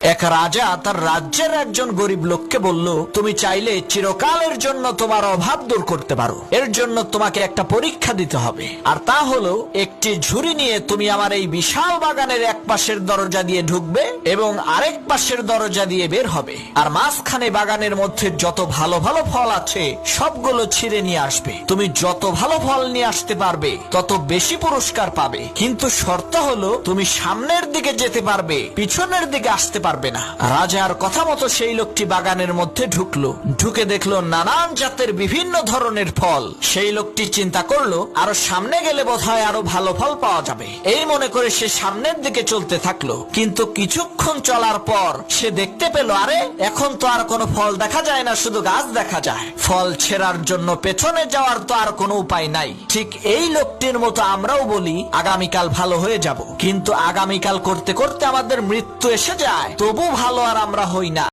এক রাজা তার রাজ্যের একজন গরিব লোককে বলল, তুমি চাইলে চিরকালের জন্য তোমার অভাব দূর করতে পারো। এর জন্য তোমাকে একটা পরীক্ষা দিতে হবে, আর তা হলো একটি ঝুড়ি নিয়ে তুমি আমার এই বিশাল বাগানের এক পাশের দরজা দিয়ে ঢুকবে এবং আরেক পাশের দরজা দিয়ে বের হবে, আর মাঝখানে বাগানের মধ্যে যত ভালো ভালো ফল আছে সবগুলো ছিঁড়ে নিয়ে আসবে। তুমি যত ভালো ফল নিয়ে আসতে পারবে তত বেশি পুরস্কার পাবে, কিন্তু শর্ত হলো তুমি সামনের দিকে যেতে পারবে, পিছনের দিকে আসতে পারবে না। রাজার কথা মতো সেই লোকটি বাগানের মধ্যে ঢুকলো, ঢুকে দেখলো নানান জাতের বিভিন্ন ধরনের ফল। সেই লোকটি চিন্তা করলো আরো সামনে গেলে বোধহয় আরো ভালো ফল পাওয়া যাবে। এই মনে করে সে সামনের দিকে চলতে থাকলো, কিন্তু কিছুক্ষণ চলার পর সে দেখতে পেল, আরে এখন তো আর কোনো ফল দেখা যায় না, শুধু গাছ দেখা যায়। ফল ছেঁড়ার জন্য পেছনে যাওয়ার তো আর কোনো উপায় নাই। ঠিক এই লোকটির মতো আমরাও বলি আগামীকাল ভালো হয়ে যাব, কিন্তু আগামীকাল করতে করতে আমাদের মৃত্যু এসে যায়, তবু ভালো আর আমরা হই না।